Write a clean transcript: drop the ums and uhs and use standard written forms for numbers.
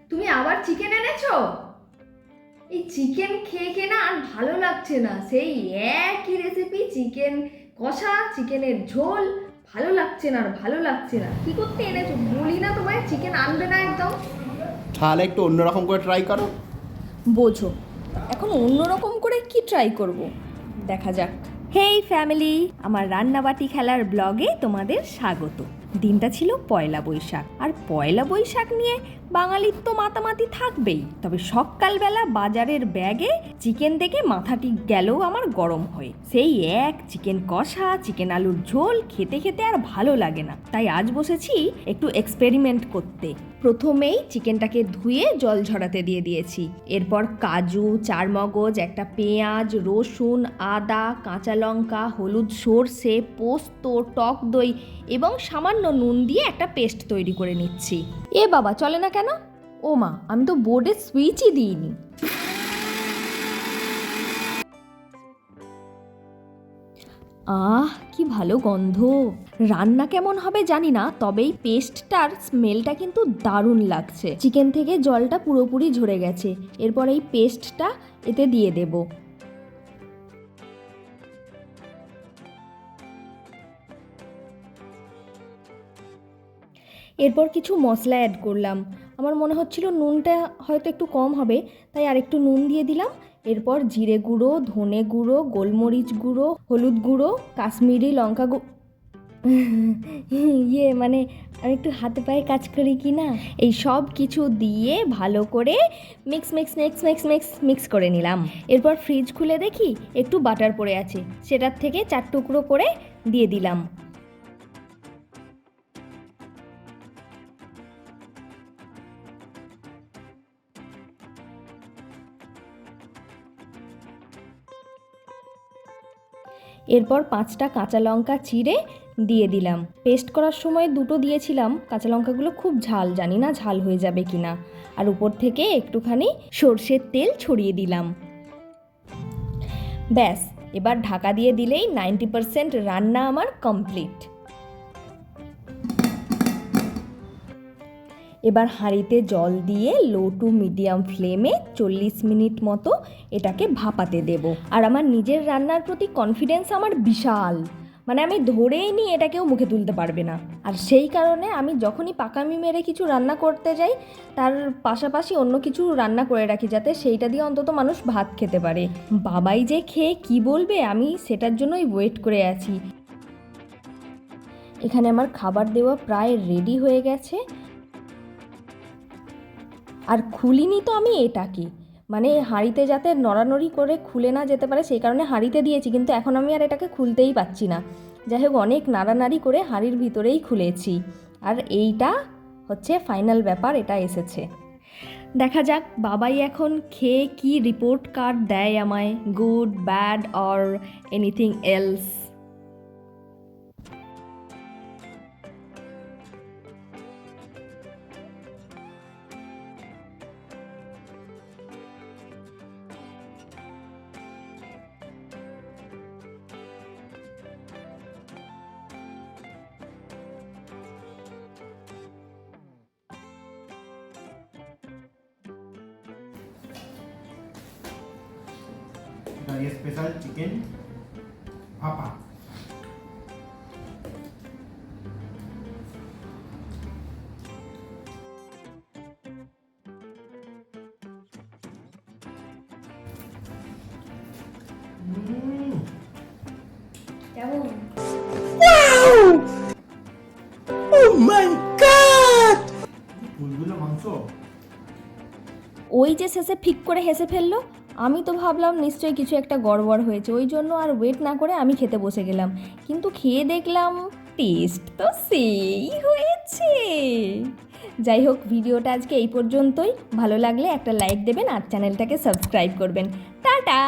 তুমি আবার চিকেন এনেছো? এই চিকেন খেয়ে খেয়ে না আর ভালো লাগছে না, সেই একই রেসিপি, চিকেন কষা, চিকেনের ঝোল, ভালো লাগছে না আর ভালো লাগছে না। কি করতে এনেছো? বলি না তোমায় চিকেন আনবে না একদম। তাহলে একটু অন্যরকম করে ট্রাই করো। বোঝো, এখন অন্যরকম করে কি ট্রাই করব, দেখা যাক। হেই ফ্যামিলি, আমার রান্নাবাটি খেলার ব্লগে তোমাদের স্বাগত। দিনটা ছিল পয়লা বৈশাখ, আর পয়লা বৈশাখ নিয়ে বাঙালির তো মাতামাতি থাকবেই। তবে সকালবেলা বাজারের ব্যাগে চিকেন দেখে মাথাটি গেল আমার গরম হয়ে। সেই এক চিকেন কষা, চিকেন আলুর ঝোল খেতে খেতে আর ভালো লাগে না। তাই আজ বসেছি একটু এক্সপেরিমেন্ট করতে। প্রথমেই চিকেনটাকে ধুয়ে জল ঝরাতে দিয়ে দিয়েছি। এরপর কাজু, চারমগজ, একটা পেঁয়াজ, রসুন, আদা, কাঁচা লঙ্কা, হলুদ, সর্ষে, পোস্ত, টক দই এবং সামান্য নুন দিয়ে একটা পেস্ট তৈরি করে নিচ্ছি। এ বাবা, চলে না কেন? ও মা, আমি তো বোর্ডে সুইচই দিইনি। কি ভালো গন্ধ! রান্না কেমন হবে জানি না, তবে এই পেস্টটার স্মেলটা কিন্তু দারুণ লাগছে। চিকেন থেকে জলটা পুরোপুরি ঝরে গেছে। এরপর এই পেস্টটা এতে দিয়ে দেব। এরপর কিছু মশলা অ্যাড করলাম। আমার মনে হচ্ছিল নুনটা হয়তো একটু কম হবে, তাই আরেকটু নুন দিয়ে দিলাম। এরপর জিরে গুঁড়ো, ধনে গুঁড়ো, গোলমরিচ গুঁড়ো, হলুদ গুঁড়ো, কাশ্মীরি লঙ্কা মানে আমি একটু হাতে পায়ে কাজ করি কি না, এই সব কিছু দিয়ে ভালো করে মিক্স করে নিলাম। এরপর ফ্রিজ খুলে দেখি একটু বাটার পড়ে আছে, সেটার থেকে 4 টুকরো করে দিয়ে দিলাম। এরপর 5টা কাঁচা লঙ্কা চিড়ে দিয়ে দিলাম। পেস্ট করার সময় 2টো দিয়েছিলাম। কাঁচা লঙ্কাগুলো খুব ঝাল, জানি না ঝাল হয়ে যাবে কিনা। আর উপর থেকে একটুখানি সর্ষের তেল ছড়িয়ে দিলাম। ব্যাস, এবার ঢাকা দিয়ে দিলেই 90% রান্না আমার কমপ্লিট। এবার হাঁড়িতে জল দিয়ে লো টু মিডিয়াম ফ্লেমে 40 মিনিট মতো এটাকে ভাপাতে দেব। আর আমার নিজের রান্নার প্রতি কনফিডেন্স আমার বিশাল, মানে আমি ধরেই নিই এটা কেউ মুখে তুলতে পারবে না। আর সেই কারণে আমি যখনই পাকামি মেরে কিছু রান্না করতে যাই, তার পাশাপাশি অন্য কিছু রান্না করে রাখি, যাতে সেইটা দিয়ে অন্তত মানুষ ভাত খেতে পারে। বাবাই যে খেয়ে কি বলবে, আমি সেটার জন্যই ওয়েট করে আছি। এখানে আমার খাবার দেওয়া প্রায় রেডি হয়ে গেছে। আর খুলিনি তো আমি এটাকে, মানে হাঁড়িতে যাতে নড়ানড়ি করে খুলে না যেতে পারে সেই কারণে হাঁড়িতে দিয়েছি, কিন্তু এখন আমি আর এটাকে খুলতেই পাচ্ছি না। যাই হোক, অনেক নাড়ানাড়ি করে হাঁড়ির ভিতরেই খুলেছি। আর এইটা হচ্ছে ফাইনাল ব্যাপার, এটা এসেছে। দেখা যাক বাবাই এখন খেয়ে কি রিপোর্ট কার্ড দেয় আমায়, good, bad or anything else. ये स्पेशल चिकन भापा। কেমন? Oh my god! বুলবুলা মাংস। ওই যে শেষে ফিক করে হেসে ফেললো, আমি তো ভাবলাম নিশ্চয়ই কিছু একটা গড়বড় হয়েছে, ওই জন্য আর ওয়েট না করে আমি খেতে বসে গেলাম। কিন্তু খেয়ে দেখলাম টেস্ট তো সেই হয়েছে। যাই হোক, ভিডিওটা আজকে এই পর্যন্তই। ভালো লাগলে একটা লাইক দেবেন আর চ্যানেলটাকে সাবস্ক্রাইব করবেন। টাটা।